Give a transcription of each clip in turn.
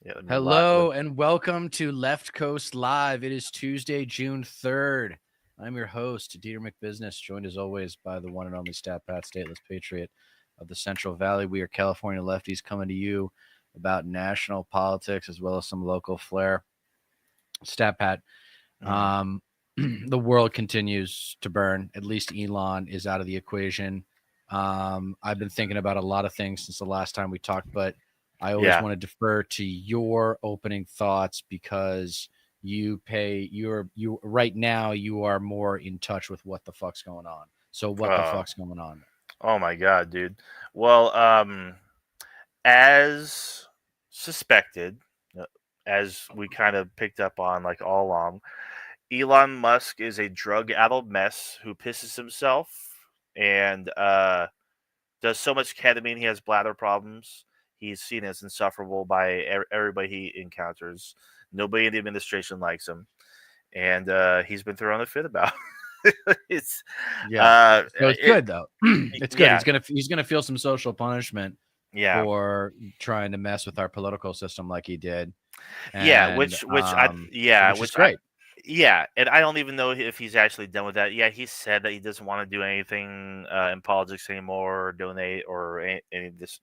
Yeah, I mean, a lot. Hello and welcome to Left Coast Live. It is Tuesday, June 3rd. I'm your host, Dieter McBusiness, joined as always by the one and only Stat Pat, stateless patriot of the Central Valley. We are California lefties coming to you about national politics as well as some local flair. Stat Pat, Mhm. um, the world continues to burn. At least Elon is out of the equation. I've been thinking about a lot of things since the last time we talked, but I always Yeah. want to defer to your opening thoughts because you right now you are more in touch with what the fuck's going on. So what the Oh, fuck's going on? oh my God, dude. Well, as suspected, uh, as we kind of picked up on like all along, Elon Musk is a drug-addled mess who pisses himself and does so much ketamine he has bladder problems. He's seen as insufferable by everybody he encounters. Nobody in the administration likes him, and he's been throwing a fit about. it's Yeah. uh, So it's it good though. It's good. yeah, He's gonna feel some social punishment yeah, for trying to mess with our political system like he did. yeah. And which is Which I great. yeah, and I don't even know if he's actually done with that. Yeah, he said that he doesn't want to do anything in politics anymore, or donate, or any of this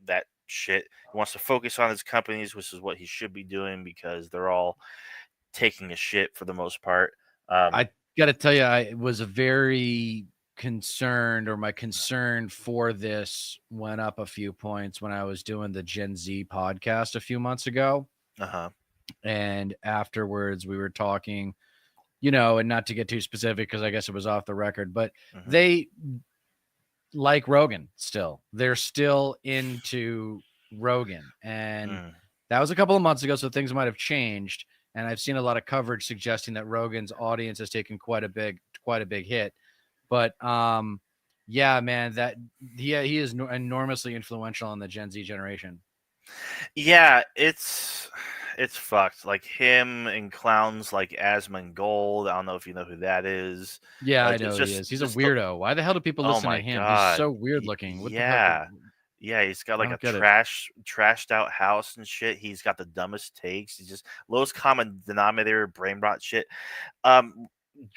that shit. He wants to focus on his companies, which is what he should be doing because they're all taking a shit for the most part. Um, I got to tell you, I was a very concerned, or my concern for this went up a few points when I was doing the Gen Z podcast a few months ago. uh huh. And afterwards, we were talking, and not to get too specific because I guess it was off the record, but Hmm. they like Rogan still. They're still into Rogan. And Mm. that was a couple of months ago, so things might have changed. And I've seen a lot of coverage suggesting that Rogan's audience has taken quite a big hit. But yeah, man, he is enormously influential on the Gen Z generation. Yeah, it's fucked. Like him and clowns like Asmongold. I don't know if you know who that is. Yeah, I It's know he is. He's a just the weirdo. Why the hell do people oh listen my to him? He's god. so weird looking. What the hell? Yeah. Yeah, he's got I like a don't get it. trashed out house and shit. He's got the dumbest takes. He's just lowest common denominator, brain rot shit. Um,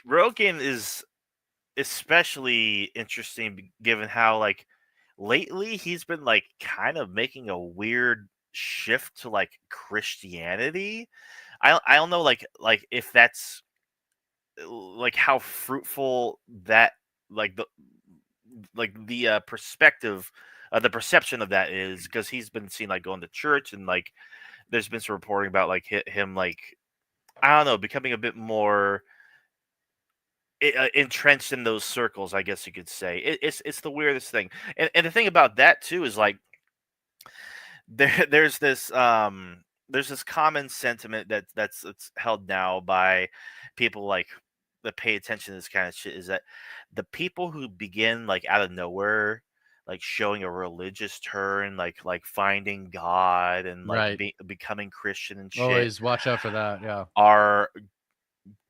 Rogan is especially interesting given how like lately he's been like kind of making a weird shift to like Christianity. I don't know like if that's like how fruitful that like the perspective the perception of that is because he's been seen like going to church and like there's been some reporting about like him like I don't know becoming a bit more entrenched in those circles, I guess you could say. It's the weirdest thing, and the thing about that too is like there's this common sentiment that's held now by people like that pay attention to this kind of shit is that the people who begin like out of nowhere like showing a religious turn like finding God and like Right. becoming Christian and shit Always watch out for that. Yeah. are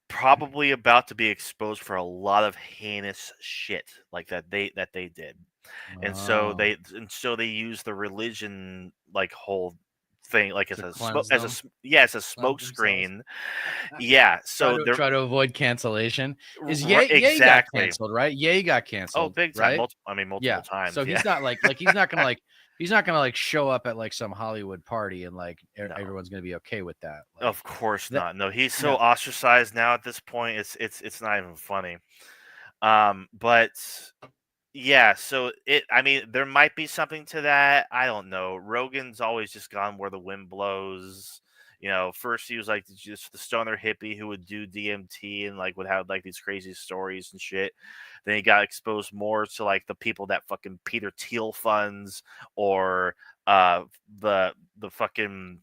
probably about to be exposed for a lot of heinous shit like that they did. Oh, And so they use the religion like whole thing like to cleanse them, as a cleanse smoke themselves. screen. Yeah, Try so to they're try to avoid cancellation. Is Ye got exactly. canceled, right? Ye got Oh, canceled, big time. right? Multiple Yeah. So times. Yeah. he's not like he's not gonna like show up at like some Hollywood party and like No. everyone's gonna be okay with that. Like Of course that. not. No, he's so No. ostracized now at this point. It's not even funny. But yeah, so I mean, there might be something to that. I don't know. Rogan's always just gone where the wind blows. First he was like just the stoner hippie who would do DMT and like would have like these crazy stories and shit. Then he got exposed more to like the people that fucking Peter Thiel funds or uh the fucking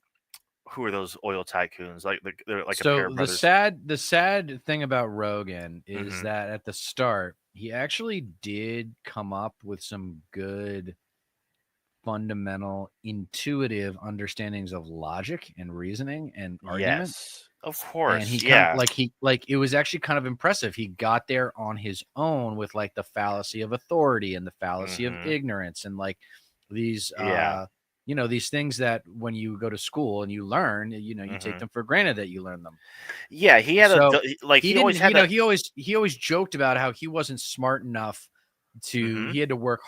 who are those oil tycoons? Like they're like a pair So of the brothers. sad thing about Rogan is Hmm. that at the start he actually did come up with some good fundamental intuitive understandings of logic and reasoning and argument. Yes, of And course. he kind of Yeah. like it was actually kind of impressive. He got there on his own with like the fallacy of authority and the fallacy of Hmm. ignorance and like these Yeah. these things that when you go to school and you learn, you take Hmm. them for granted that you learn them. Yeah, he had So he he always didn't, had a. he always joked about how he wasn't smart enough to, Hmm. he had to work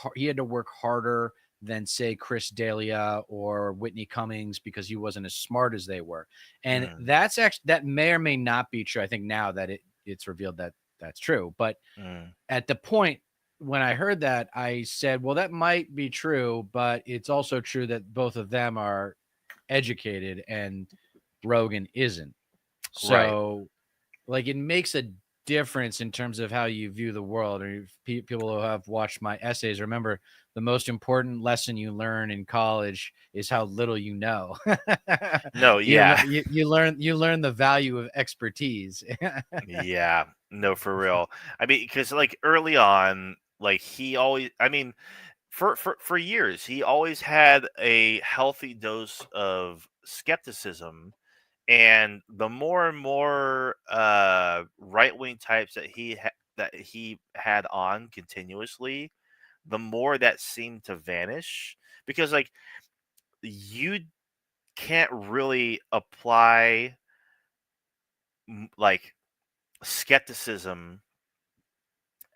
harder than say Chris D'Elia or Whitney Cummings because he wasn't as smart as they were. And Mm, that's actually, that may or may not be true. I think now that it's revealed that that's true. But mm, at the point when I heard that, I said, well, that might be true, but it's also true that both of them are educated and Rogan isn't. right. So, like, it makes a difference in terms of how you view the world. Or people who have watched my essays remember the most important lesson you learn in college is how little you know. No, yeah. You learn the value of expertise. Yeah. No, for real. I mean, because like early on, like he always. I mean, for years, he always had a healthy dose of skepticism, and the more and more right wing types that he had on continuously, the more that seemed to vanish because like you can't really apply like skepticism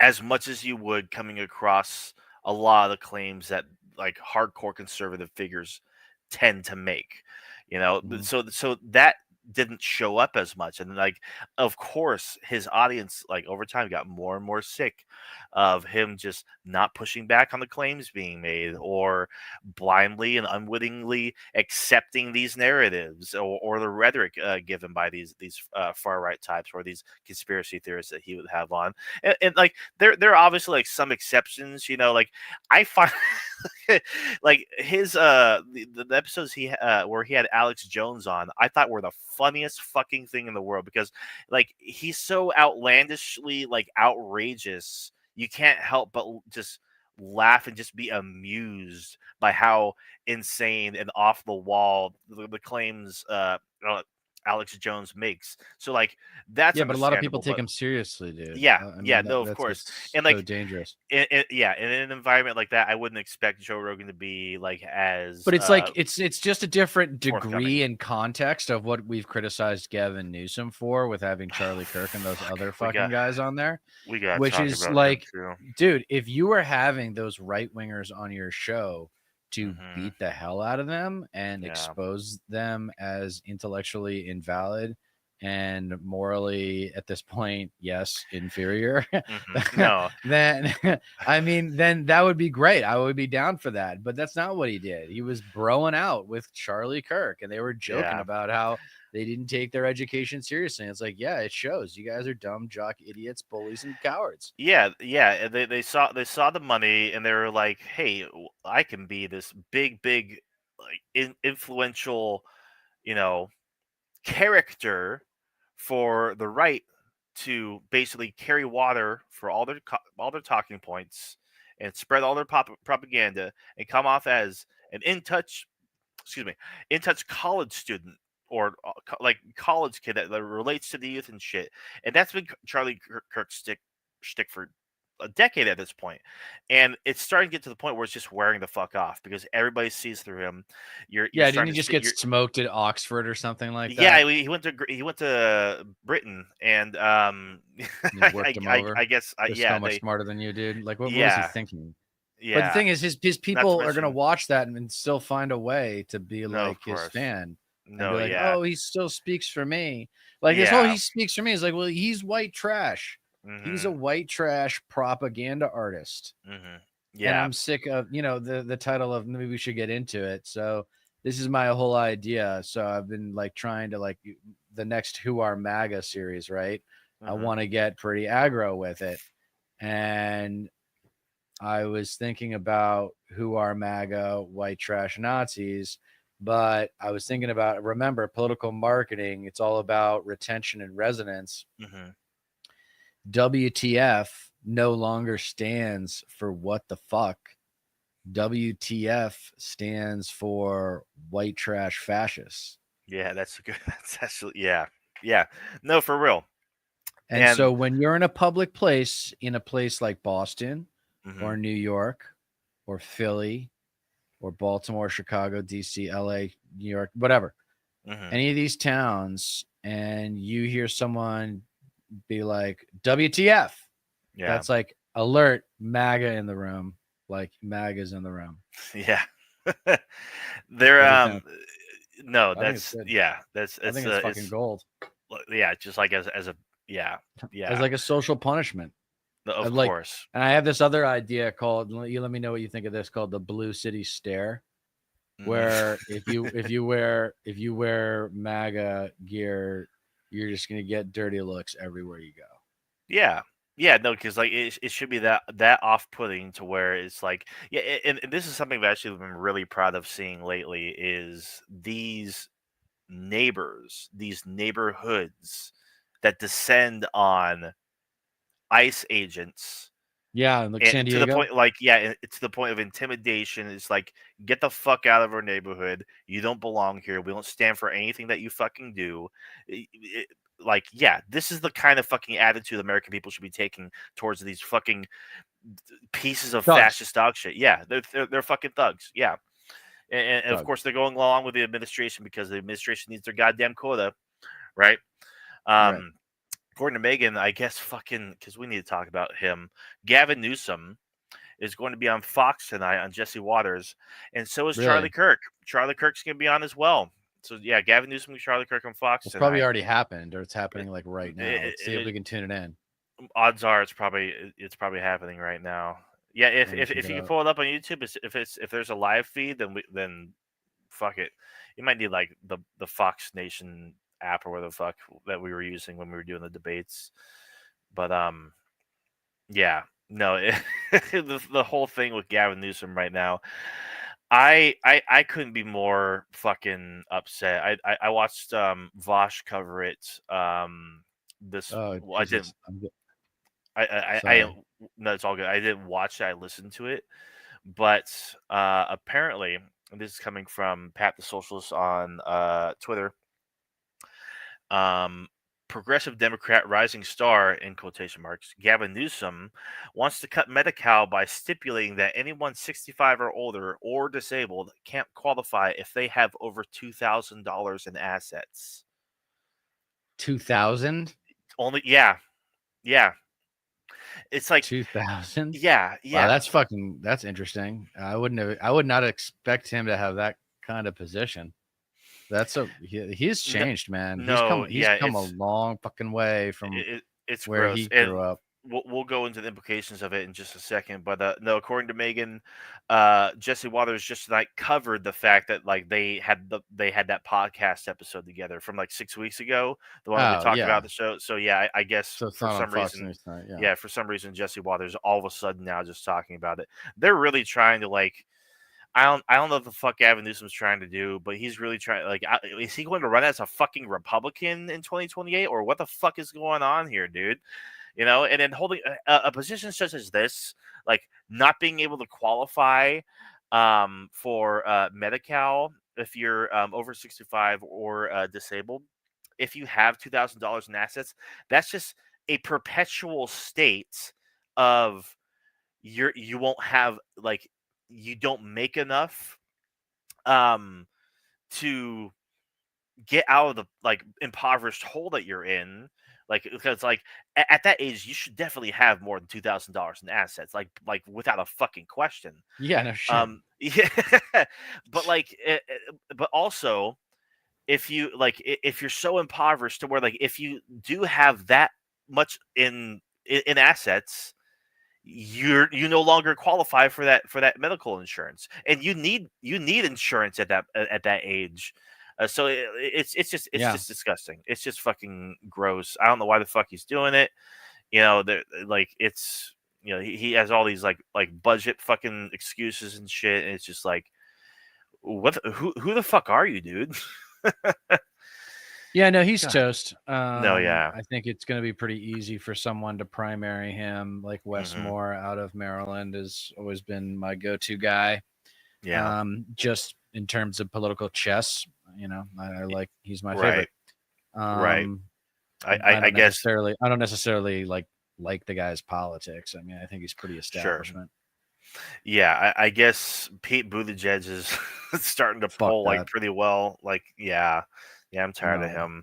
as much as you would coming across a lot of the claims that like hardcore conservative figures tend to make. Mhm. So that didn't show up as much, and like of course his audience like over time got more and more sick of him just not pushing back on the claims being made or blindly and unwittingly accepting these narratives or the rhetoric given by these far right types or these conspiracy theorists that he would have on. And like there are obviously like some exceptions, like I find like his the episodes where he had Alex Jones on, I thought were the funniest fucking thing in the world because like he's so outlandishly like outrageous, you can't help but just laugh and just be amused by how insane and off the wall the claims Alex Jones makes. So like that's Yeah, but a lot of people understandable, take but him seriously, dude. yeah, I yeah, mean, no, of that's course. what's And so like dangerous. yeah, in an environment like that, I wouldn't expect Joe Rogan to be like as But it's like it's just a different forthcoming. degree and context of what we've criticized Gavin Newsom for with having Charlie Kirk and those Fuck, other fucking guys on there, we got to which talk is about him like, too. dude, if you were having those right wingers on your show to Hmm. beat the hell out of them and Yeah. expose them as intellectually invalid and morally at this point, yes, inferior, No. then I mean, then that would be great. I would be down for that. But that's not what he did. He was broing out with Charlie Kirk and they were joking Yeah. about how they didn't take their education seriously. And it's like, yeah, it shows. You guys are dumb jock idiots, bullies, and cowards. Yeah, yeah. And they saw the money and they were like, "Hey, I can be this big like influential, you know, character for the right to basically carry water for all their talking points and spread all their propaganda and come off as an excuse me, in touch college student or like college kid that relates to the youth and shit. And that's been Charlie Kirk's shtick for a decade at this point, and it's starting to get to the point where it's just wearing the fuck off because everybody sees through him. You're Yeah, didn't he starting to just see get you're smoked at Oxford or something like yeah, that? he went to he went to Britain, and And he worked him over. I guess They're so yeah much they smarter than you, dude. Like, what was he yeah thinking? But the yeah. thing is, his Not to people are gonna mention, watch that and still find a way to be no, of like his course, fan and be no, like, yeah, "Oh, he still speaks for me." Like this whole yeah, "he speaks for me" is like, well, he's white trash. He's a mm-hmm, white trash propaganda artist, mm-hmm, and yeah, I'm sick of the title of maybe we should get into it. So this is my whole idea. So I've been like trying to like the next Who Are MAGA series, right? I mm-hmm, want to get pretty aggro with it, and I was thinking about who are MAGA white trash Nazis, but I was thinking about, remember, political marketing, it's all about retention and resonance. mm-hmm, WTF no longer stands for what the fuck. WTF stands for white trash fascists. yeah. That's a good. That's actually yeah, yeah. No, for real, And and so when you're in a public place, in a place like Boston or mm-hmm, New York or Philly or Baltimore, Chicago, DC, LA, New York, whatever, Hmm. any of these towns, and you hear someone be like, WTF, Yeah. that's like alert, MAGA in the room. Like MAGA's in the room. Yeah. They're What do you think? no, I think it's that's good. yeah, that's I think it's fucking it's gold. yeah, just like as a yeah, As yeah, like a social punishment. of I'd like, course. and I have this other idea called, you let me know what you think of this, called the Blue City Stare, Mhm. where if you wear MAGA gear, you're just gonna get dirty looks everywhere you go. Yeah. Yeah, no, because like it should be that off putting to where it's like yeah, and this is something I've actually been really proud of seeing lately is these neighbors, these neighborhoods that descend on ICE agents. Yeah, and like And San to the Diego. point, like, yeah, it's to the point of intimidation. It's like, get the fuck out of our neighborhood. You don't belong here. We don't stand for anything that you fucking do. Like, yeah, this is the kind of fucking attitude American people should be taking towards these fucking pieces of Thugs. fascist dog shit. Yeah, they're fucking thugs. Yeah, and of Thugs. course they're going along with the administration because the administration needs their goddamn quota, right? Right. Um, According to Megan, I guess fucking because we need to talk about him. Gavin Newsom is going to be on Fox tonight on Jesse Waters, and so is Charlie Really. Kirk. Charlie Kirk's going to be on as well. So yeah, Gavin Newsom and Charlie Kirk on Fox It's probably tonight. already happened, or it's happening It, like right now. it, Let's see if it, we can tune it in. Odds are it's probably happening right now. Yeah, if Let me if, check if it you can out. pull it up on YouTube, if there's a live feed, then fuck it. You might need like the Fox Nation app or whatever the fuck that we were using when we were doing the debates. But yeah, no, the whole thing with Gavin Newsom right now, I couldn't be more fucking upset. I watched Vosh cover it. This Oh well, I didn't. Jesus, I sorry. no, it's all good. I didn't watch it. I listened to it, but apparently, and this is coming from Pat the Socialist on Twitter. Um, Progressive Democrat rising star in quotation marks Gavin Newsom wants to cut Medi-Cal by stipulating that anyone 65 or older or disabled can't qualify if they have over $2,000 in assets. 2000. Only, yeah, yeah. It's like, 2000. yeah, Wow, yeah. that's interesting. I would not expect him to have that kind of position. He's No, changed, man. no, He's yeah. come a long fucking way from It's where gross, he and grew up. we'll go into the implications of it in just a second. But no, according to Megan, Jesse Waters just tonight covered the fact that like they had that podcast episode together from like 6 weeks ago, the one where they Oh talked about yeah. the show. So yeah, I guess So it's for not on some Fox reason, News tonight. Yeah. yeah, for some reason Jesse Waters all of a sudden now just talking about it. They're really trying to like. I don't know what the fuck Gavin Newsom's trying to do, but he's really trying. Like, is he going to run as a fucking Republican in 2028, or what the fuck is going on here, dude? And then holding a position such as this, like not being able to qualify for Medi-Cal if you're over 65 or disabled, if you have $2,000 in assets, that's just a perpetual state of you won't have like you don't make enough um to get out of the like impoverished hole that you're in, like because like at that age you should definitely have more than $2,000 in assets, like without a fucking question. Yeah. No shit. Yeah. But like but also if you like if you're so impoverished to where like if you do have that much in assets, you no longer qualify for that medical insurance, and you need insurance at that age. So it's Yeah. just disgusting. It's just fucking gross. I don't know why the fuck he's doing it. Like it's he has all these like budget fucking excuses and shit, and it's just like who the fuck are you, dude? Yeah, no, he's God. toast. No, yeah. I think it's going to be pretty easy for someone to primary him. Like Wes Hmm. Moore out of Maryland has always been my go-to guy. Yeah. Just in terms of political chess, I like he's my Right. favorite. Right. Um, I I guess I don't necessarily like the guy's politics. I mean, I think he's pretty sure. establishment. Yeah, I guess Pete Buttigieg is starting to Fuck pull like that. pretty well. Like, yeah, I'm tired of No. him.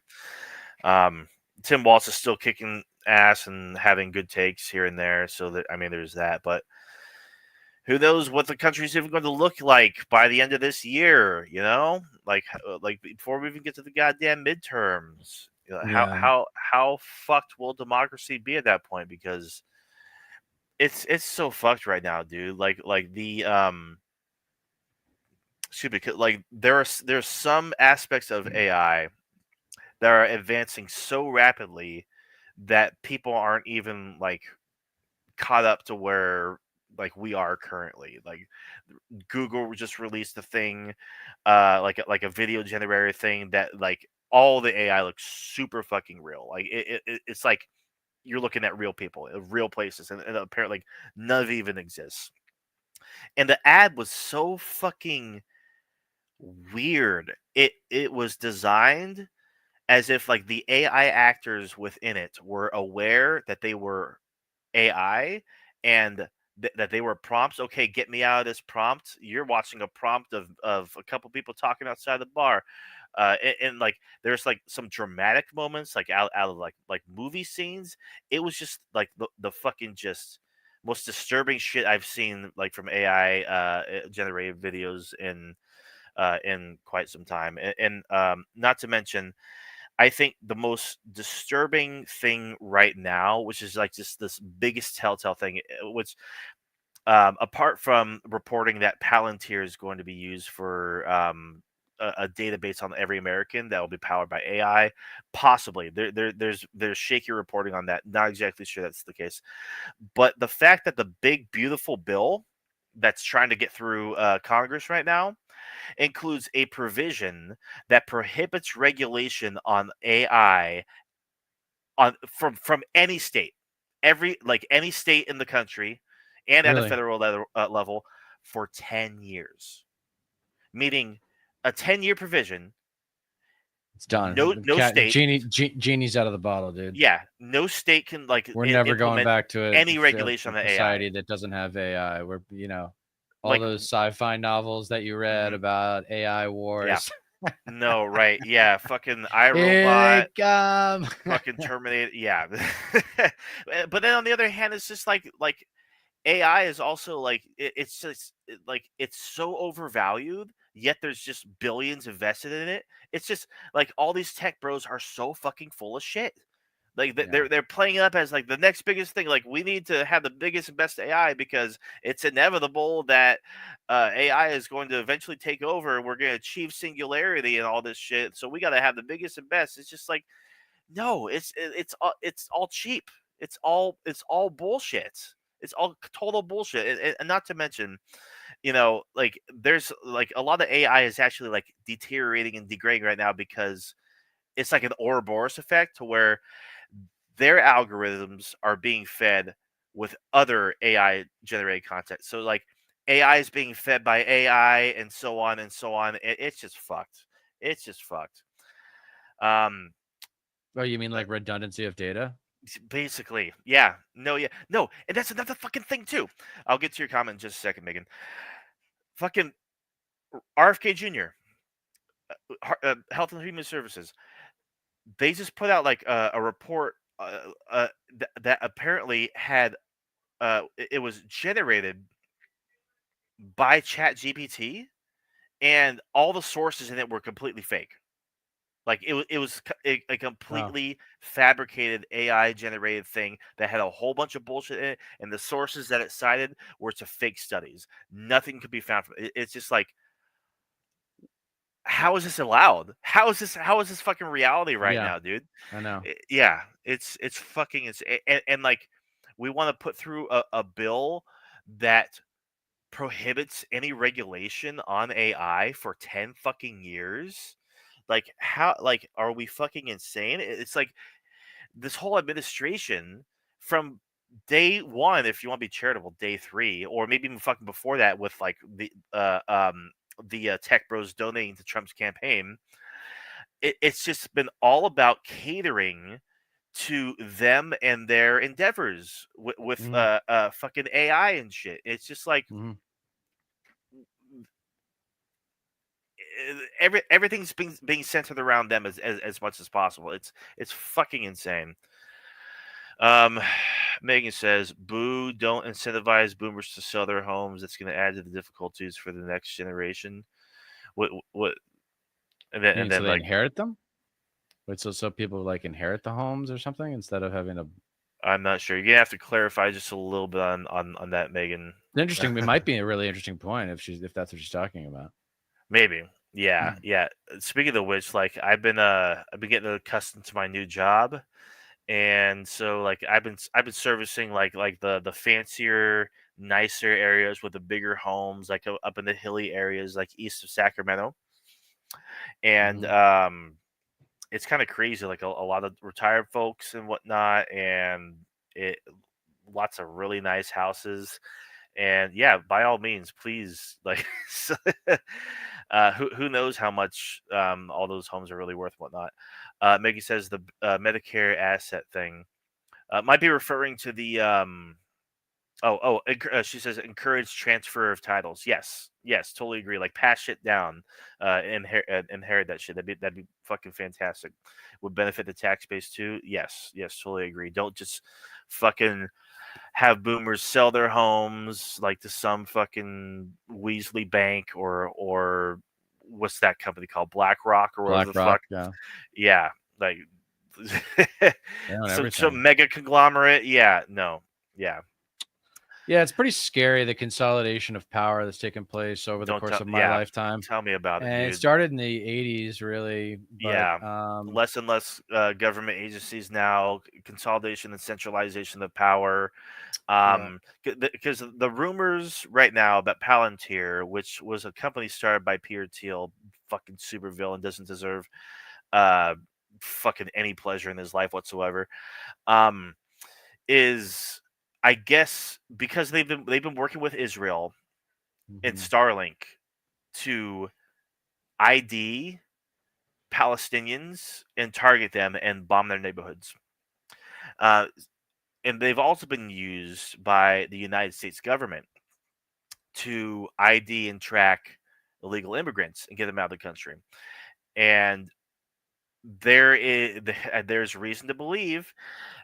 Um, Tim Walz is still kicking ass and having good takes here and there. So that I mean, there's that. But who knows what the country's even going to look like by the end of this year? You know, like before we even get to the goddamn midterms. You know, Yeah. how fucked will democracy be at that point? Because it's so fucked right now, dude. Like the excuse me, like there's some aspects of AI that are advancing so rapidly that people aren't even like caught up to where like we are currently. Like Google just released a thing, like a video generator thing that like all the AI looks super fucking real. Like it's like you're looking at real people, real places, and apparently like, none of it even exists. And the ad was so fucking weird. It was designed as if like the AI actors within it were aware that they were AI and that they were prompts. Okay, get me out of this prompt. You're watching a prompt of a couple people talking outside the bar. And like there's like some dramatic moments like out of like movie scenes. It was just like the fucking just most disturbing shit I've seen like from AI generated videos in quite some time. And not to mention I think the most disturbing thing right now, which is like just this biggest telltale thing, which apart from reporting that Palantir is going to be used for a database on every American that will be powered by AI, possibly there's shaky reporting on that. Not exactly sure that's the case, but the fact that the big beautiful bill that's trying to get through Congress right now includes a provision that prohibits regulation on AI on from any state, every like any state in the country, and at a Really. federal level for 10 years, meaning a 10-year provision. It's done. No, The no cat state, genie's out of the bottle, dude. yeah, no state can like We're never going implement back to any a regulation on the AI. society that doesn't have AI. We're, all Like, those sci-fi novels that you read mhm, about AI yeah, wars. no, right, yeah, fucking Here iRobot, they come. fucking Terminator, yeah. But then on the other hand, it's just like AI is also like it's just like it's so overvalued, yet there's just billions invested in it. It's just like all these tech bros are so fucking full of shit. Like Yeah. they're playing it up as like the next biggest thing. Like we need to have the biggest and best AI because it's inevitable that AI is going to eventually take over. We're going to achieve singularity and all this shit. So we got to have the biggest and best. It's just like no, it's all cheap. It's all bullshit. It's all total bullshit. And not to mention, like there's like a lot of AI is actually like deteriorating and degrading right now because it's like an Ouroboros effect to where their algorithms are being fed with other AI generated content. So like AI is being fed by AI and so on and so on. It's just fucked. It's just fucked. Um, Oh, you mean like redundancy of data? Basically, yeah. No, yeah. No, and that's another fucking thing too. I'll get to your comment in just a second, Megan. Fucking RFK Jr., Health and Human Services, they just put out like a report that apparently had it was generated by Chat GPT, and all the sources in it were completely fake. Like it was a Oh, completely fabricated AI generated thing that had a whole bunch of bullshit in it, and the sources that it cited were to fake studies. Nothing could be found from it. It's just like, how is this allowed? How is this fucking reality right yeah, now, dude? I know. Yeah, it's fucking and like we want to put through a bill that prohibits any regulation on AI for 10 fucking years. Like how like are we fucking insane? It's like this whole administration from day one, if you want to be charitable, day three, or maybe even fucking before that with like the tech bros donating to Trump's campaign. It's just been all about catering to them and their endeavors with Mhm. fucking AI and shit. It's just like Mhm. everything's being centered around them as much as possible. It's fucking insane. Um, Megan says, "Boo! Don't incentivize boomers to sell their homes. It's going to add to the difficulties for the next generation." What? You And mean so then they like inherit them? Wait, so people like inherit the homes or something instead of having a. I'm not sure. You're gonna have to clarify just a little bit on that, Megan. Interesting. It might be a really interesting point if that's what she's talking about. Maybe. Yeah, yeah. Speaking of which, like I've been getting accustomed to my new job, and so like I've been servicing like the fancier, nicer areas with the bigger homes, like up in the hilly areas, like east of Sacramento, and Mhm. it's kind of crazy, like a lot of retired folks and whatnot, and it lots of really nice houses. And yeah, by all means, please, like, who knows how much all those homes are really worth, and whatnot. Maggie says the Medicare asset thing might be referring to the she says encourage transfer of titles. Yes, yes, totally agree. Like pass shit down, inherit that shit. That'd be fucking fantastic. Would benefit the tax base too. Yes, yes, totally agree. Don't just fucking have boomers sell their homes like to some fucking Weasley bank or what's that company called, BlackRock or whatever the BlackRock, fuck. yeah, Yeah, like they own some everything. mega conglomerate. Yeah, no, yeah. Yeah, it's pretty scary the consolidation of power that's taken place over the Don't course tell. of my Yeah, lifetime. tell me about it, And it dude. started in the 80s, really, but Yeah, less and less government agencies now, consolidation and centralization of power. yeah. Because the rumors right now about Palantir, which was a company started by Peter Thiel, fucking supervillain, doesn't deserve uh fucking any pleasure in his life whatsoever. Um, is I guess because they've been working with Israel and Mhm. Starlink to ID Palestinians and target them and bomb their neighborhoods. Uh, and they've also been used by the United States government to ID and track illegal immigrants and get them out of the country. And there's reason to believe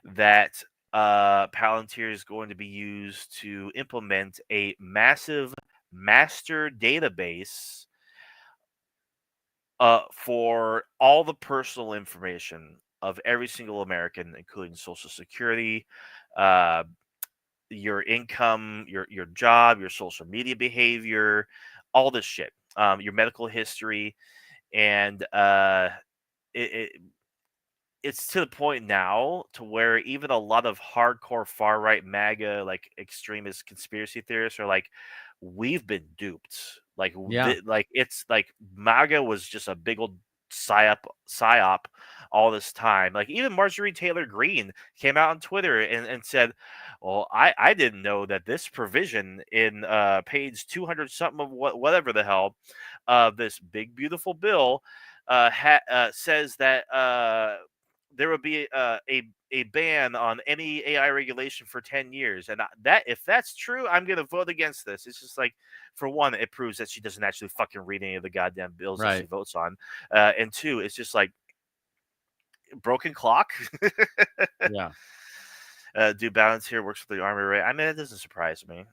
that Palantir is going to be used to implement a massive master database for all the personal information of every single American, including Social Security, uh, your income, your job, your social media behavior, all this shit, your medical history, and it, it it's to the point now to where even a lot of hardcore far right MAGA like extremist conspiracy theorists are like, we've been duped. Like Yeah. like it's like MAGA was just a big old psyop all this time. Like even Marjorie Taylor Greene came out on Twitter and said, "Well, I didn't know that this provision in page 200 something of whatever the hell of this big beautiful bill says that there would be a ban on any AI regulation for 10 years. And that if that's true, I'm going to vote against this. It's just like, for one, it proves that she doesn't actually fucking read any of the goddamn bills that she Right. votes on. And two, it's just like broken clock. Yeah. Do balance here works for the army, right? I mean, it doesn't surprise me.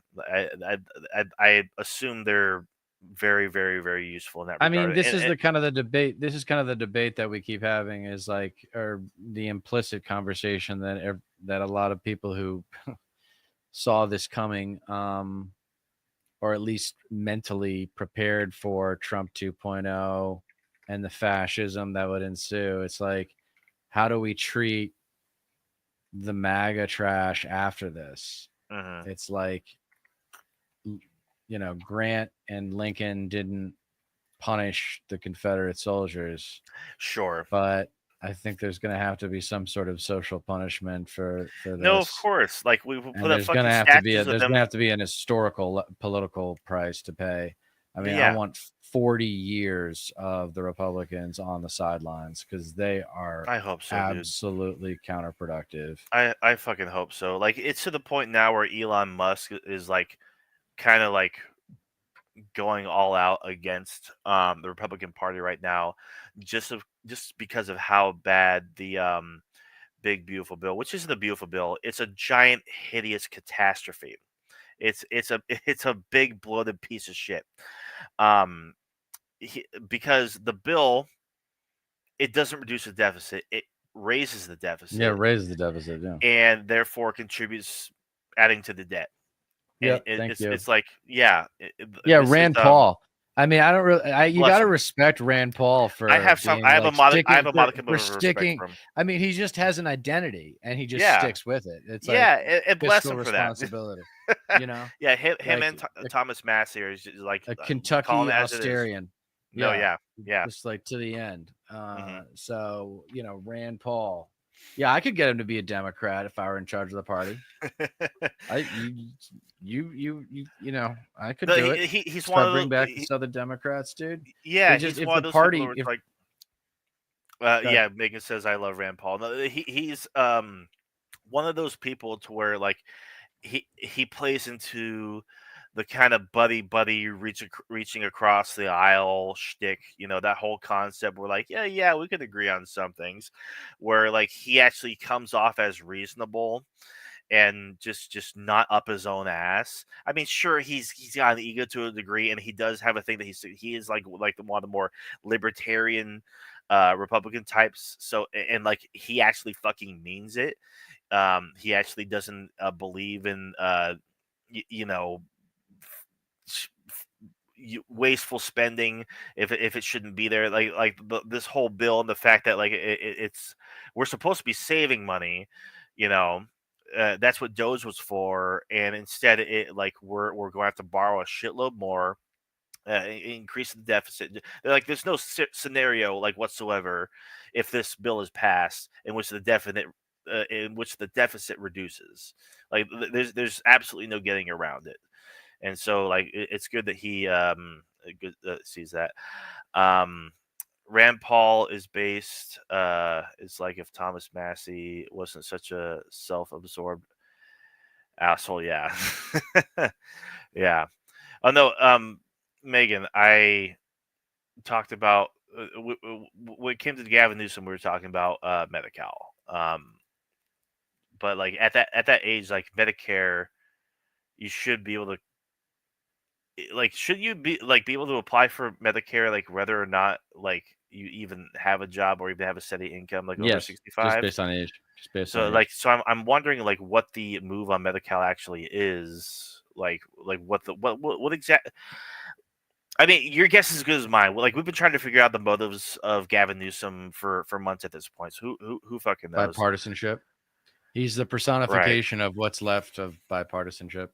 I assume they're very, very, very useful in that I mean, regard. this is the kind of the debate. This is kind of the debate that we keep having is like, or the implicit conversation that a lot of people who saw this coming, or at least mentally prepared for Trump 2.0 and the fascism that would ensue. It's like, how do we treat the MAGA trash after this? Mhm. It's like, Grant and Lincoln didn't punish the Confederate soldiers, Sure. but I think there's going to have to be some sort of social punishment for No, of this, course. Like we will and put up fucking statues of there's going to them. have to be an historical political price to pay. I mean, I Yeah, want 40 years of the Republicans on the sidelines because they are I hope so, dude. absolutely counterproductive. I fucking hope so. Like, it's to the point now where Elon Musk is like kind of like going all out against the Republican Party right now, just because of how bad the big beautiful bill, which isn't a beautiful bill, it's a giant hideous catastrophe. It's a it's a big bloated piece of shit. Um, because the bill, it doesn't reduce the deficit, it raises the Yeah, deficit raise the deficit. Yeah. and therefore contributes adding to the debt. And Yeah. Thank you. it's like, yeah, Yeah, this is Rand Paul. I mean, I don't really. You got bless to him. respect Rand Paul for I being have a like I have sticking a modicum for of respect sticking. for him. I mean, he just has an identity and he just Yeah, sticks with it. It's like yeah, and bless fiscal him for that. responsibility, you know, Yeah, him like and Thomas Massey are just like, a calling Kentucky it as it is. Austerian. No, Yeah, yeah, yeah. just like to the end. Hmm. So Rand Paul. Yeah, I could get him to be a Democrat if I were in charge of the party. I I could No, do it. he's one Start of bring back the the Southern Democrats, dude. yeah, They just he's if one the of those people party who it's if like, God, yeah, Megan says I love Rand Paul. No, he's one of those people to where like he plays into the kind of buddy reaching across the aisle shtick, that whole concept where like, yeah, we could agree on some things, where like he actually comes off as reasonable and just not up his own ass. I mean, sure, he's got an ego to a degree, and he does have a thing that he is like one of the more libertarian Republican types. So and like he actually fucking means it. He actually doesn't believe in y- you know s- wasteful spending if it shouldn't be there. This whole bill and the fact that like it's we're supposed to be saving money, you know. That's what Doge was for, and instead it like we're going to have to borrow a shitload more, increase the deficit. They're like, there's no scenario like whatsoever if this bill is passed in which the deficit reduces. Like, there's absolutely no getting around it. And so like it's good that he sees that. Um, Rand Paul is like if Thomas Massey wasn't such a self-absorbed asshole. Yeah, yeah. Oh no, Megan, I talked about when it came to Gavin Newsom, we were talking about Medi-Cal. But like at that age, like Medicare, you should be able to like should you be able to apply for Medicare like whether or not like you even have a job or even have a steady income like over yes, just 65. based on age. Just based on So age. I'm wondering like what the move on Medi-Cal actually is. Like what exact I mean, your guess is as good as mine. Like we've been trying to figure out the motives of Gavin Newsom for months at this point. So who fucking knows? Bipartisanship. He's the Right. personification of what's left of bipartisanship.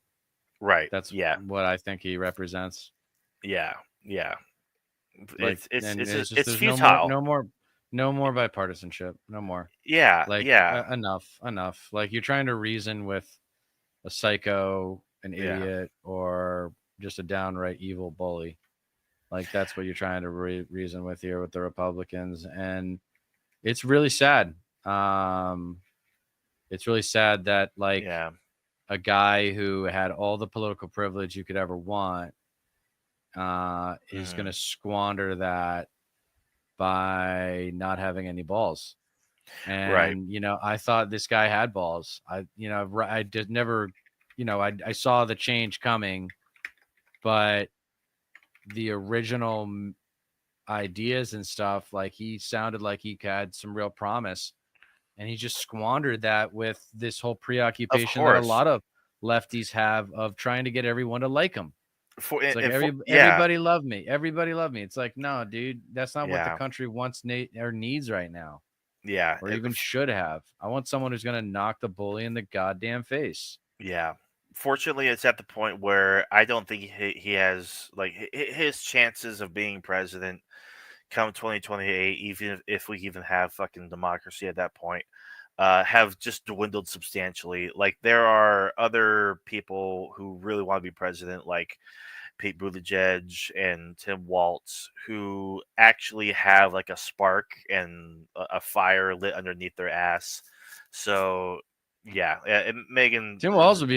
Right. That's Yeah. what I think he represents. Yeah. Yeah. Like, It's and it's it's just it's there's no more, futile. no more, no more bipartisanship. No more. Yeah. Like Yeah. enough. Like you're trying to reason with a psycho, an Yeah. idiot, or just a downright evil bully. Like that's what you're trying to reason with here with the Republicans, and it's really sad. Um, it's really sad that like Yeah. a guy who had all the political privilege you could ever want is going Hmm. to squander that by not having any balls. Right. And I thought this guy had balls. I did never, I saw the change coming, but the original ideas and stuff, like he sounded like he had some real promise, and he just squandered that with this whole Of preoccupation that a course. lot of lefties have of trying to get everyone to like him. For It's like and for yeah. everybody love me. Everybody love me. It's like, no, dude, that's not what the Yeah. country wants or needs right now, Yeah. or even should have. I want someone who's going to knock the bully in the goddamn face. Yeah. Fortunately, it's at the point where I don't think he has like his chances of being president come 2028, even if we even have fucking democracy at that point, have just dwindled substantially. Like there are other people who really want to be president, like Pete Buttigieg and Tim Walz, who actually have like a spark and a fire lit underneath their ass. So yeah, and Megan. Tim Walz would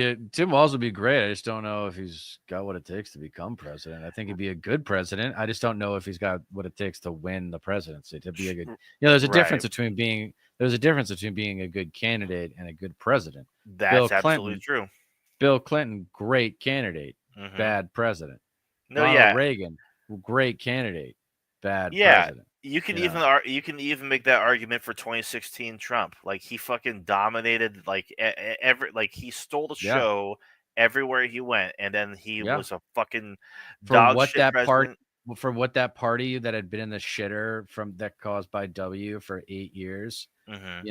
be great. I just don't know if he's got what it takes to become president. I think he'd be a good president. I just don't know if he's got what it takes to win the presidency. To be a good, there's a Right. difference between being a good candidate and a good president. Bill That's absolutely Clinton, true. great candidate, Hmm. bad president. No, Ronald yeah, Reagan, great candidate, bad yeah. president. You can You even know, you can even make that argument for 2016 Trump. Like he fucking dominated like every like he stole the yeah, show everywhere he went, and then he yeah. was a fucking For dog what shit that part president. for what that party that had been in the shitter from that caused by W for 8 years, Hmm.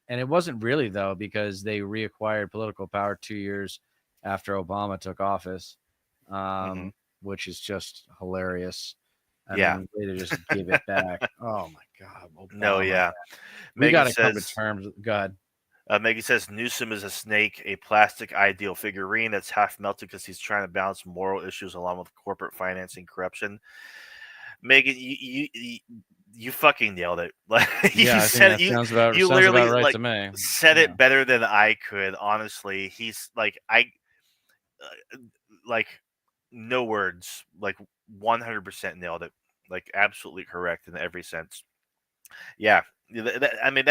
and it wasn't really though because they reacquired political power 2 years after Obama took office, Hmm. which is just hilarious. I Yeah. mean, way to just give it back. Oh my God, No, Obama, man. yeah. We Megan got to come to says. terms. God, Megan says Newsom is a snake, a plastic ideal figurine that's half melted because he's trying to balance moral issues along with corporate financing corruption. Megan, you fucking nailed it. Like you yeah, I think said, that you sounds about literally right like to me. said Yeah. it better than I could. Honestly, he's like like no words, like 100% nailed it. Like absolutely correct in every sense. Yeah, I mean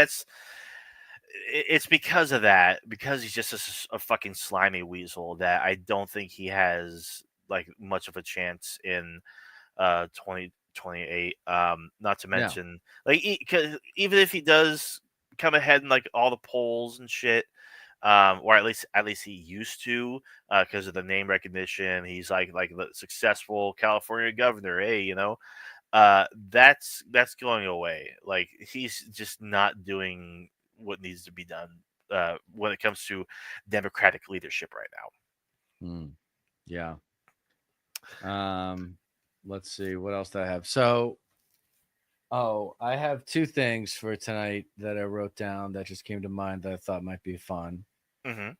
it's because of that, because he's just a fucking slimy weasel that I don't think he has like much of a chance in 2028. Not to No. mention like cause even if he does come ahead in like all the polls and shit, or at least he used to, because of the name recognition. He's like the successful California governor. Hey, that's going away. Like he's just not doing what needs to be done when it comes to democratic leadership right Mm, yeah. Let's see what else do I have. So, I have two things for tonight that I wrote down that just came to mind that I thought might be fun. now. Hmm.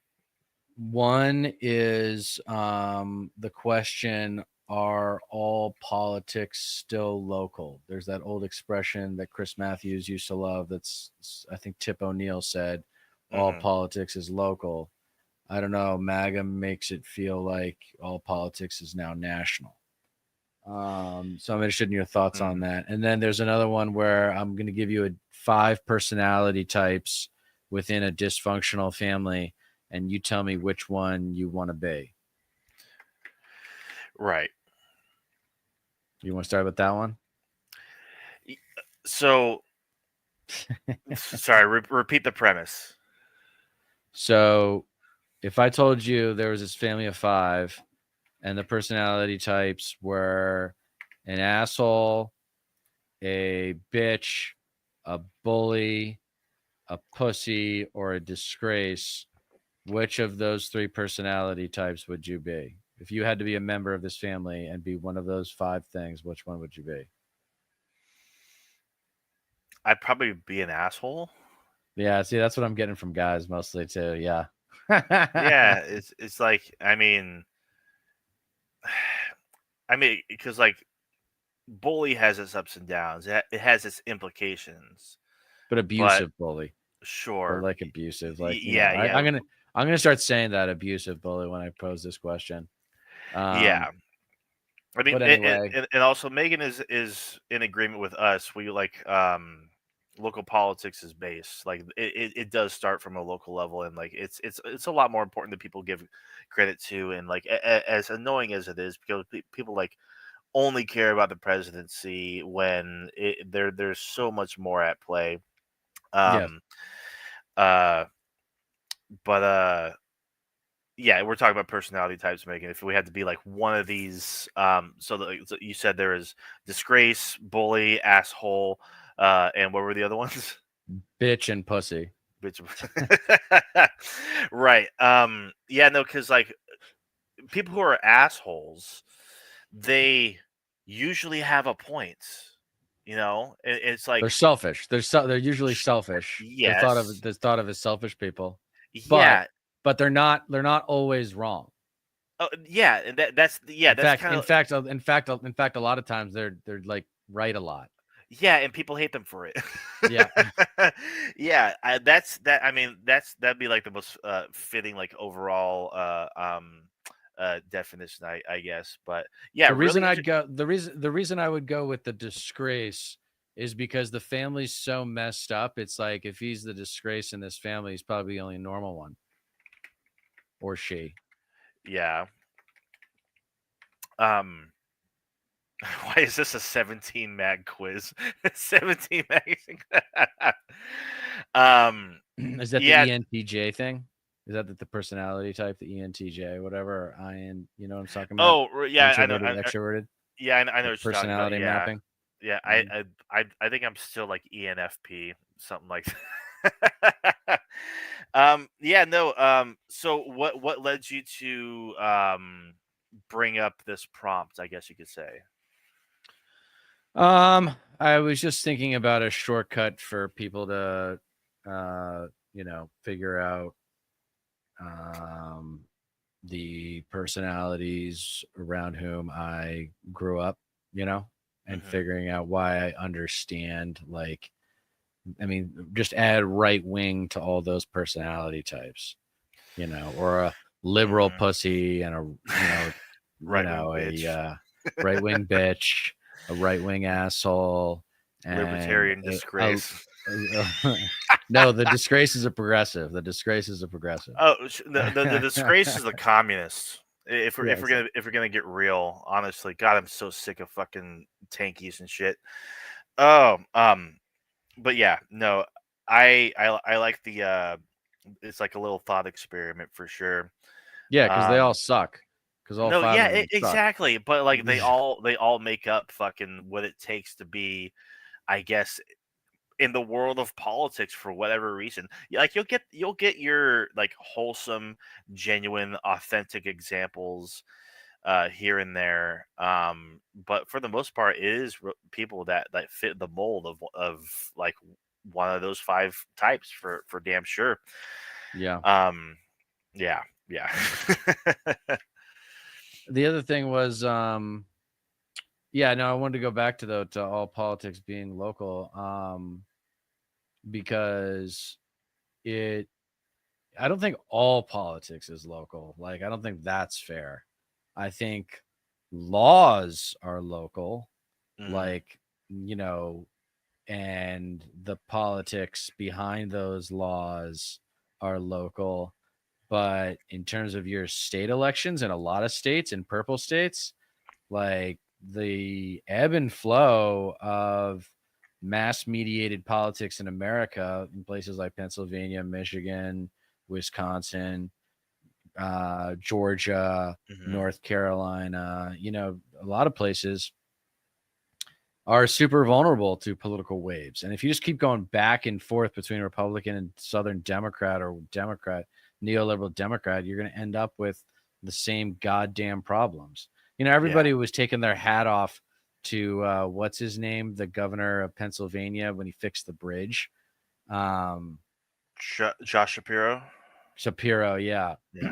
One is the question: are all politics still local? There's that old expression that Chris Matthews used to love. I think Tip O'Neill said, "All Hmm. politics is local." I don't know. MAGA makes it feel like all politics is now national. So I'm interested in your thoughts on Hmm. that. And then there's another one where I'm going to give you 5 personality types within a dysfunctional family, and you tell me which one you want to be. Right. You want to start with that one? So sorry. Repeat the premise. So if I told you there was this family of 5, and the personality types were an asshole, a bitch, a bully, a pussy, or a disgrace, which of those 3 personality types would you be? If you had to be a member of this family and be one of those 5 things, which one would you be? I'd probably be an asshole. Yeah, see, that's what I'm getting from guys mostly too. Yeah. Yeah, it's like because like bully has its ups and downs. It has its implications. But But abusive bully. But sure, like abusive. Like, yeah, yeah, I'm gonna start saying that abusive bully when I pose this question. Um, yeah. I mean, but anyway, and also Megan is in agreement with us. We like local politics is based. Like it does start from a local level, and like it's a lot more important than people give credit to. And like as annoying as it is, because people like only care about the presidency when there's so much more at play. yes. Um, uh, but yeah, we're talking about personality types, Megan. If we had to be like one of these, so you said there is disgrace, bully, asshole, and what were the other ones? Bitch and pussy. Bitch. Right. Yeah, no, because like people who are assholes, they usually have a point. It's They're like, selfish. They're usually selfish. yes, They're thought of as selfish people, but yeah, they're not always wrong. Oh yeah, and In that's fact, kind in of fact, in fact, in fact, a lot of times they're like right a lot. yeah, and people hate them for it. Yeah. Yeah, that's that. I mean, that'd be like the most fitting like overall definition, I guess. But yeah, really, The reason I would go with the disgrace is because the family's so messed up. It's like if he's the disgrace in this family, he's probably the only normal one, or she. yeah. Um, why is this a 17 mag quiz? 17 mag. um, Is that yeah. the ENTJ thing? Is that the personality type, the ENTJ, whatever? Or IN, you know what I'm talking about? Oh, yeah. I know. Introverted, extroverted, Yeah, I know like what you're talking about. personality Yeah, mapping. yeah. Mhm. I think I'm still like ENFP, something like that. Yeah, no. So what led you to bring up this prompt? I guess you could say. I was just thinking about a shortcut for people to, figure out um, the personalities around whom I grew up, and Hmm. figuring out why I understand, like, I mean, just add right wing to all those personality types, or a liberal Hmm. pussy and Right wing a bitch, right wing bitch, a right wing asshole, and libertarian a disgrace. no, the disgrace is a progressive. The disgrace is a progressive. Oh, the disgrace is the communists. Yeah, If we're gonna get real, honestly, God, I'm so sick of fucking tankies and shit. Oh, but yeah, no, I like the it's like a little thought experiment for sure. yeah, because they all Um, suck. Because all no, five yeah, of them suck. exactly. But like they all make up fucking what it takes to be, I guess, in the world of politics for whatever reason. Like you'll get your like wholesome, genuine, authentic examples here and there. But for the most part, it is people that fit the mold of like one of those five types for damn sure. Yeah. Um, yeah, yeah, The other thing was, yeah, no, I wanted to go back to all politics being local, because it I don't think all politics is local. Like, I don't think that's fair. I think laws are local, hmm, like, and the politics behind those laws are local. But in terms of your state elections in a lot of states, in purple states, like the ebb and flow of mass mediated politics in America in places like Pennsylvania, Michigan, Wisconsin, Georgia, hmm, North Carolina, a lot of places are super vulnerable to political waves. And if you just keep going back and forth between Republican and Southern Democrat or Democrat, neoliberal Democrat, you're going to end up with the same goddamn problems. yeah. Everybody was taking their hat off to what's his name, the governor of Pennsylvania, when he fixed the bridge. Um, Josh Shapiro. Shapiro, yeah. Yeah.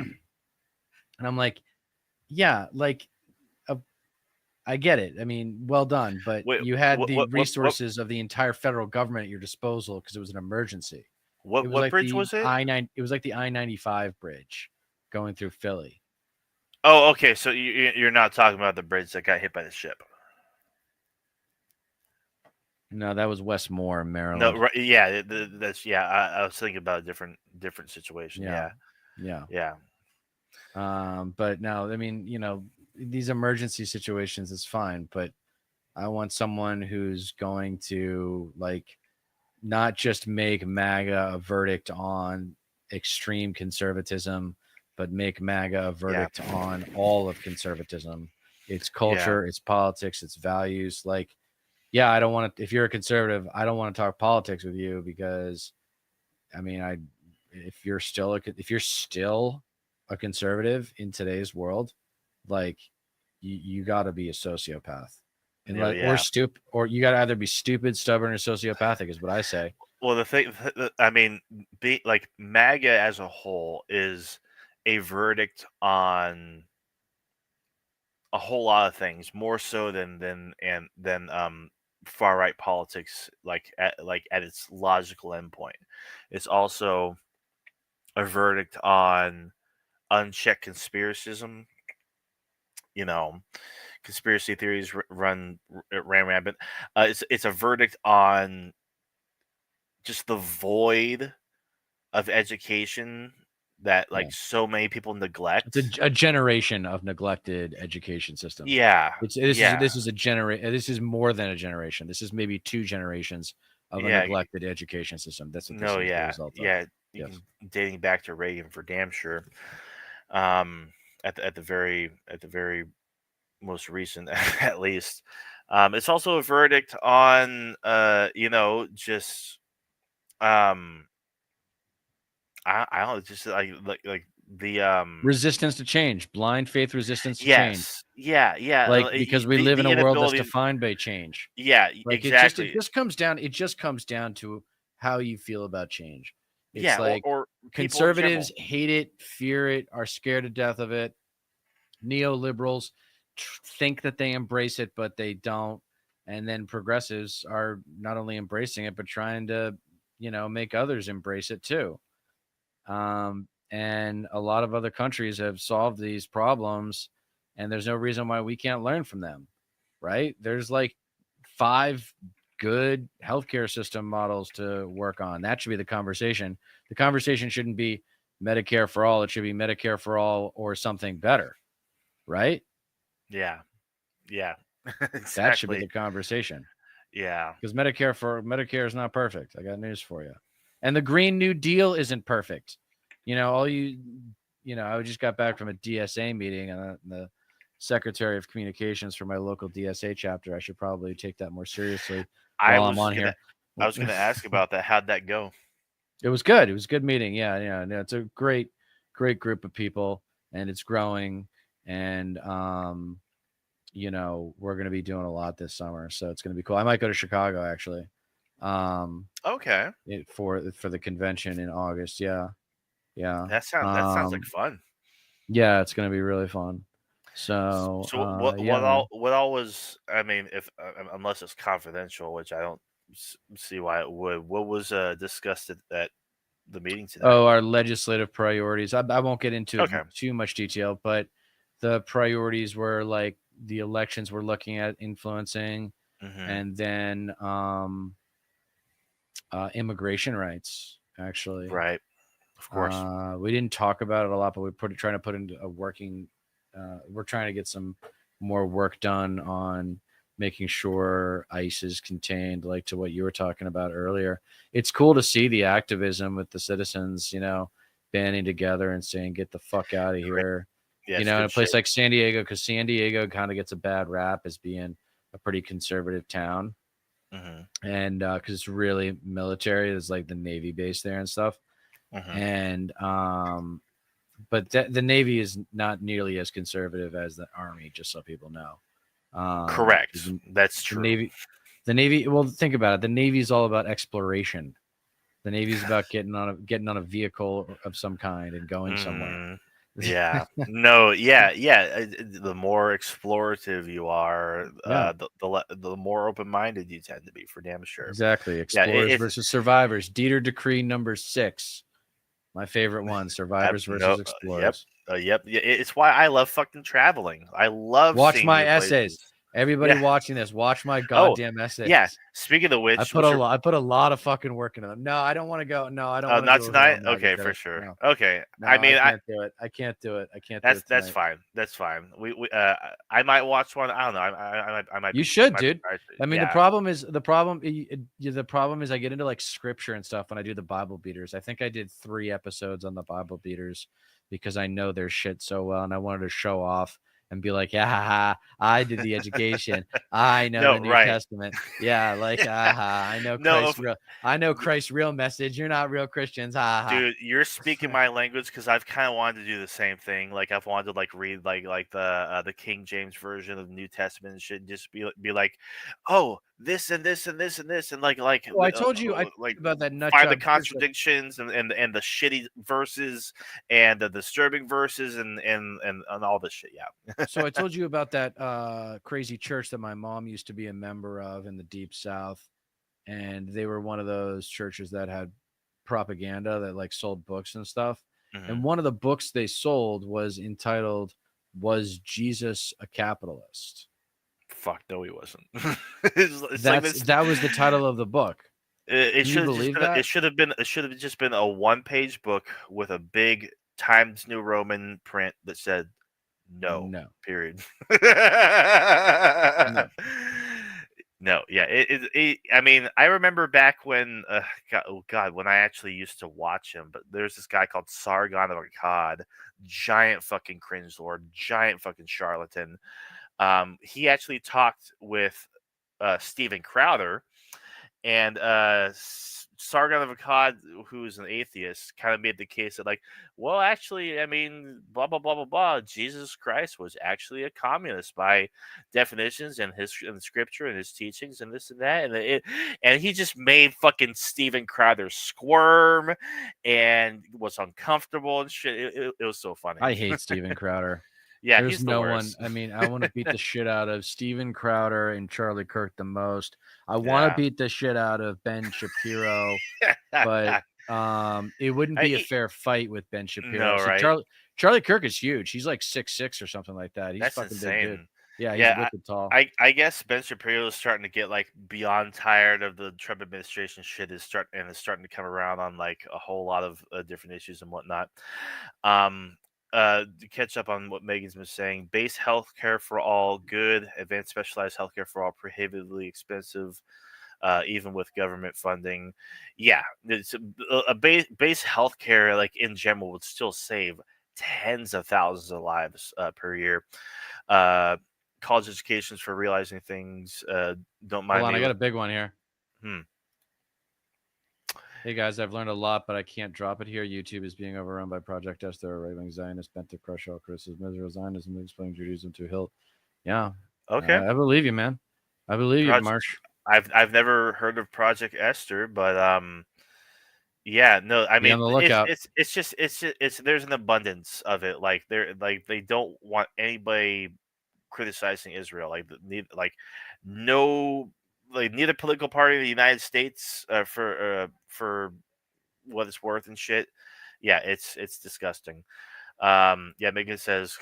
And I'm like, yeah, like uh, I get it. I mean, well done, but Wait, you had the what resources of the entire federal government at your disposal because it was an emergency. It was what like bridge the was it? I-9. It was like the I-95 bridge going through Philly. Oh, okay. So you're not talking about the bridge that got hit by the ship. No, that was Westmore, No, Maryland. right, yeah, that's yeah. I was thinking about a different situation. Yeah, Yeah, yeah. yeah, But no, I mean, these emergency situations is fine, but I want someone who's going to like not just make MAGA a verdict on extreme conservatism, but make MAGA a yeah, verdict on all of conservatism, its yeah, culture, its politics, its values. Like, yeah, I don't want to, if you're a conservative, I don't want to talk politics with you because, I mean, if you're still a conservative in today's world, like, you got to be a sociopath. And yeah, like, or yeah. stupid, or you got to either be stupid, stubborn, or sociopathic, is what I say. Well, the thing, I mean, be like MAGA as a whole is a verdict on. a whole lot of things, more so than far right politics, like at its logical endpoint. It's also a verdict on unchecked conspiracism. You know, conspiracy theories ran rampant. It's a verdict on just the void of education that Yeah. like so many people It's neglect. a generation of neglected education system. Yeah, It's yeah, this is a this is more than a generation. This is maybe two generations of a yeah. neglected education system. That's what this No, is the yeah, result of. yeah. Yes. Dating back to Reagan for damn sure. Um, at the very most recent, at least. It's also a verdict on just um I don't know, just like the Resistance to change, blind faith resistance to change. yes, yeah, yeah, Like because we live in the a world that's inability. defined by change. Yeah, Like it exactly. just comes down to how you feel about change. It's Yeah, or like or people in conservatives general. hate it, fear it, are scared to death of it. Neoliberals think that they embrace it, but they don't. And then progressives are not only embracing it, but trying to, make others embrace it too. And a lot of other countries have solved these problems, and there's no reason why we can't learn from them, right? There's like 5 good healthcare system models to work on. That should be the conversation. The conversation shouldn't be Medicare for all. It should be Medicare for all or something better, right? Yeah, yeah, That should be exactly. the conversation. Yeah, Because Medicare is not perfect. I got news for you. And the Green New Deal isn't perfect. I just got back from a DSA meeting, and the Secretary of Communications for my local DSA chapter. I should probably take that more seriously I while I'm was on gonna here. I was gonna ask about that. How'd that go? It was good. It was a good meeting. Yeah, yeah. No, it's a great group of people, and it's growing. And we're going to be doing a lot this summer, so it's going to be cool. I might go to Chicago actually, um, Okay, for the convention in August. Yeah, yeah, that sounds like fun. yeah. It's going to be really fun. So, So what yeah, man. all was, I mean, if unless it's confidential, which I don't see why it would. What was discussed at the meeting today? Oh, our legislative priorities. I won't get into Okay. too much detail, but the priorities were like the elections we're looking at influencing, Hmm. and then immigration rights. Actually, Right. Of course. we didn't talk about it a lot, but trying to put into a working. We're trying to get some more work done on making sure ICE is contained, like to what you were talking about earlier. It's cool to see the activism with the citizens, banding together and saying, "Get the fuck out of Great. here." Yeah, it's In good a place shit. like San Diego, because San Diego kind of gets a bad rap as being a pretty conservative town, Hmm. and because it's really military, there's like the Navy base there and stuff, Hmm. and but the Navy is not nearly as conservative as the Army, just so people know. Correct. The, That's the true. Navy, the Navy. Well, think about it. The Navy is all about exploration. The Navy is about getting on a vehicle of some kind and going somewhere. Hmm. Yeah. No. Yeah. Yeah. The more explorative you are, Yeah, the more open minded you tend to be, for damn sure. exactly. Yeah. Explorers versus survivors. Dieter Decree number 6. My favorite one. Survivors No. versus Yep. explorers. Yep. It's why I love fucking traveling. I love Watch seeing my new essays. places. Everybody Yeah. watching this, watch my Oh, goddamn yeah. essays. Speaking of I which, put a lot. I put a lot of fucking work into them. No, I don't want to go. No, I don't want to not do a who tonight. on MAGA Okay, for today. sure. No, Okay. no, I I mean, can't do it. I can't do it. I can't do it that's tonight. fine. That's fine. I might watch one. I don't know. I You should, might be dude. tired. I mean, Yeah. the problem is I get into like scripture and stuff when I do the Bible beaters. I think I did 3 episodes on the Bible beaters because I know their shit so well, and I wanted to show off and be like, yeah, ha, ha, I did the education. I know the No. New Right. Testament. Yeah, like, aha, No. I know Christ's real message. You're not real Christians. Ha ha. Dude, you're speaking my language because I've kind of wanted to do the same thing. Like I've wanted to like read like the King James version of the New Testament and shit, and just be like, oh, this and this and this and this and Oh, I told you like about that nut find the job church that. contradictions and the shitty verses and the disturbing verses and all this shit. Yeah. So I told you about that crazy church that my mom used to be a member of in the Deep South, and they were one of those churches that had propaganda that like sold books and stuff. Hmm. And one of the books they sold was entitled "Was Jesus a Capitalist?" Fuck no, he wasn't. It's like this. That was the title of the book. It Can you should have just believe been. that? It should have just been a one-page book with a big Times New Roman print that said no. No, Period. no. No, yeah. I mean, I remember back when, God, when I actually used to watch him. But there's this guy called Sargon of Akkad, giant fucking cringe lord, giant fucking charlatan. He actually talked with Steven Crowder, and Sargon of Akkad, who's an atheist, kind of made the case that, like, well, actually, I mean, blah blah blah blah blah. Jesus Christ was actually a communist by definitions and his and scripture and his teachings and this and that, and he just made fucking Steven Crowder squirm and was uncomfortable and shit. It was so funny. I hate Steven Crowder. Yeah, There's he's the no one. worst. I mean, I want to beat the shit out of Steven Crowder and Charlie Kirk the most. I want to Yeah. beat the shit out of Ben Shapiro, but it wouldn't be a I, fair fight with Ben Shapiro. no, See, right? Charlie Kirk is huge. He's like 6'6" or something like that. He's a That's fucking big dude. insane. Yeah, he's Yeah, wicked tall. I guess Ben Shapiro is starting to get like beyond tired of the Trump administration shit is starting to come around on like a whole lot of different issues and whatnot. Um, to catch up on what Megan's been saying, base health care for all good, advanced specialized health care for all prohibitively expensive, even with government funding. Yeah, it's a base health care like in general would still save tens of thousands of lives per year. Uh, College educations for realizing things. Don't Hold mind on, I me got with. a big one here. Hmm. Hey guys, I've learned a lot, but I can't drop it here. YouTube is being overrun by Project Esther, a right-wing Zionist bent to crush all criticism, Israel Zionism, explaining Judaism to hilt. Yeah, Okay. I believe you, man. I believe you, Project. Marsh. I've never heard of Project Esther, but yeah, no, I Be on mean the lookout. it's there's an abundance of it. Like they don't want anybody criticizing Israel. Like no like neither political party in the United States for what it's worth and shit. Yeah, it's disgusting. Yeah, Megan says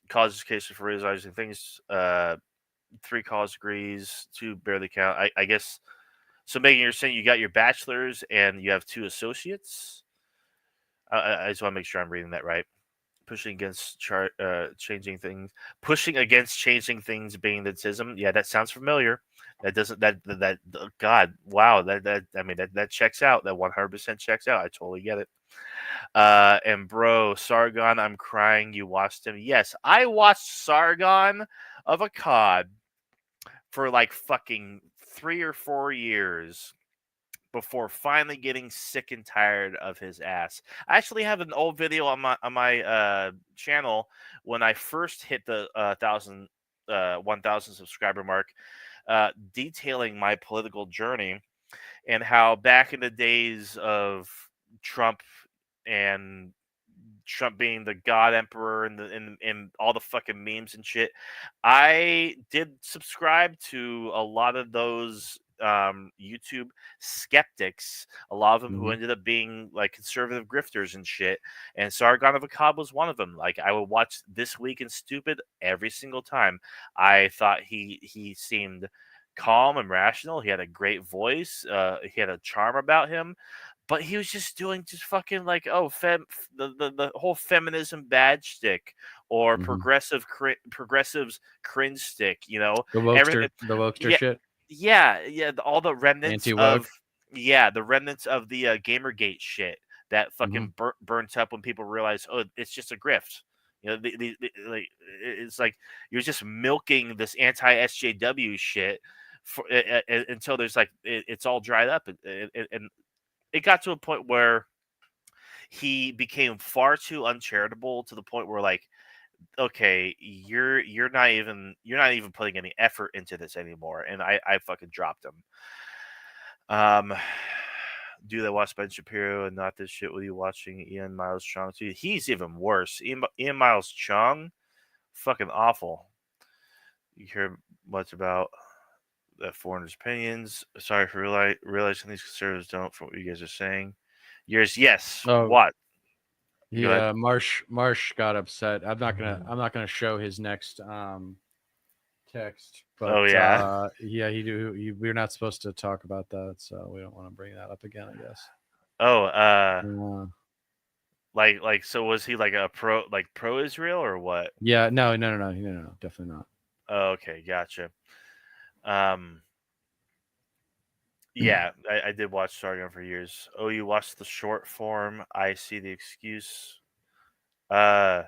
college education for realizing things. 3 college degrees, 2 barely count. I guess so. Megan, you're saying you got your bachelor's and you have 2 associates. I just want to make sure I'm reading that right. Pushing against changing things, pushing against changing things being Nazism. Yeah, that sounds familiar. That doesn't God, wow, that I mean that checks out. That 100% checks out. I totally get it. And bro, Sargon, I'm crying. You watched him? Yes, I watched Sargon of Akkad for like fucking 3 or 4 years before finally getting sick and tired of his ass. I actually have an old video on my channel when I first hit the 1,000 subscriber mark, detailing my political journey and how back in the days of Trump and Trump being the God Emperor and all the fucking memes and shit. I did subscribe to a lot of those YouTube skeptics, a lot of them who Mm-hmm. ended up being like conservative grifters and shit. And Sargon of Akkad was one of them. Like I would watch This Week in Stupid every single time. I thought he seemed calm and rational. He had a great voice. He had a charm about him, but he was just doing just fucking like the whole feminism badge stick or Mm-hmm. progressives cringe stick, The every the wokester yeah, shit. all the remnants Anti of woke. the remnants of the Gamergate shit that Mm-hmm. fucking burnt up when people realize, oh, it's just a grift. Like it's like you're just milking this anti SJW shit for until there's like it's all dried up and it got to a point where he became far too uncharitable to the point where like okay, you're not even putting any effort into this anymore, and I fucking dropped him. Um, dude, I watched Ben Shapiro and not this shit. With you watching Ian Miles Chung too? He's even worse. Ian Miles Chung, fucking awful. You hear much about that foreigners' opinions? Sorry for realizing these conservatives don't from what you guys are saying. Yours, yes. Oh, What? Go ahead. yeah, Marsh got upset. I'm not gonna show his next text, but Oh yeah. yeah, we're not supposed to talk about that, so we don't want to bring that up again, I guess. Oh, Yeah. like so was he like a pro Israel or what? Yeah, no, definitely not. Oh, okay, gotcha. Um, yeah, I did watch Sargon for years. Oh, you watched the short form. I see the excuse. Uh,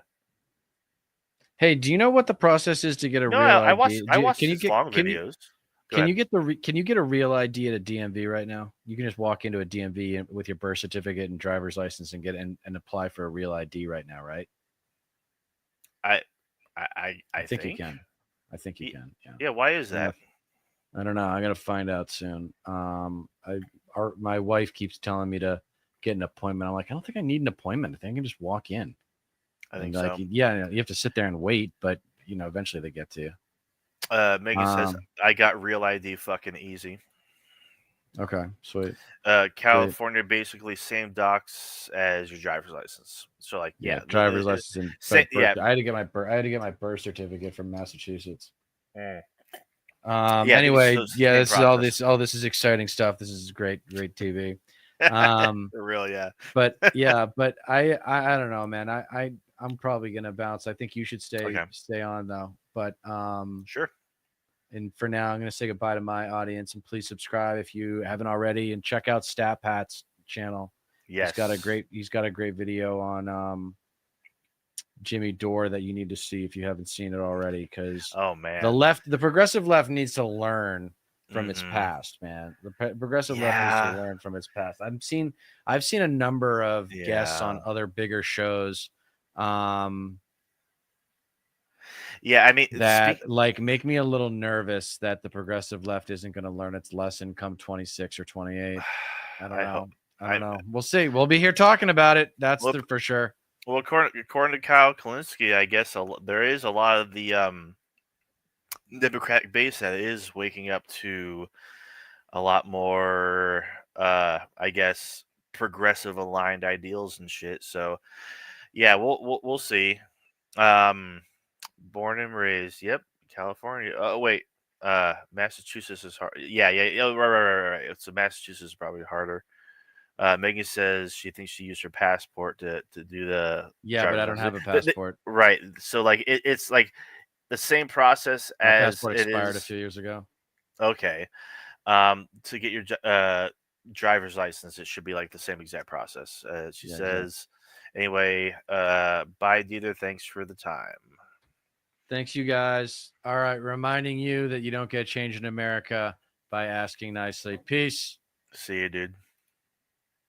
Hey, do you know what the process is to get a no, real I watched ID? I watched Can you his get long can you videos. Go can ahead. you get can you get a real ID at a DMV right now? You can just walk into a DMV with your birth certificate and driver's license and get and apply for a real ID right now, right? I I I think you think. can. I think you Ye- can. Yeah. Yeah, why is I'm gonna that? I don't know. I'm gonna find out soon. My wife keeps telling me to get an appointment. I'm like, I don't think I need an appointment. I think I can just walk in. I And think like, so. yeah, you have to sit there and wait, but eventually they get to you. Megan says Um, I got real ID fucking easy. okay, sweet, sweet. California basically same docs as your driver's license. So like, Yeah, yeah, driver's license and same, birth. yeah, I had to get my birth certificate from Massachusetts. mm. Yeah. So Anyway, yeah, same this is all process. this all this is exciting stuff. This is great TV. Um, For real, yeah. but yeah, but I don't know, man. I'm probably gonna bounce. I think you should Okay, stay on though. But sure. and for now, I'm gonna say goodbye to my audience and please subscribe if you haven't already and check out Stat Pat's channel. Yes. He's got a great video on Jimmy Dore that you need to see if you haven't seen it already because Oh man. the progressive left needs to learn from its Hmm. past, man. The progressive left needs to Yeah. learn from its past. I've seen a number of guests Yeah. on other bigger shows um, Yeah. I mean, that like make me a little nervous that the progressive left isn't going to learn its lesson come 26 or 28. I don't I hope. know. I don't I know. We'll see. We'll be here talking about it. That's well, for sure. well, according to Kyle Kalinske, I guess there is a lot of the Democratic base that is waking up to a lot more, I guess, progressive aligned ideals and shit. So yeah, we'll see. Um, born and raised. Yep, California. Oh wait, Massachusetts is hard. Yeah. Right. So Massachusetts is probably harder. Megan says she thinks she used her passport to do the Yeah, but driver's I don't license. have a passport. Right. So like it's like the same process My as passport it expired a is. few years ago. Okay. To get your driver's license, it should be like the same exact process. She Yeah, exactly. says. Anyway, bye, Dieter. Thanks for the time. Thanks, you guys. All right. Reminding you that you don't get change in America by asking nicely. Peace. See you, dude.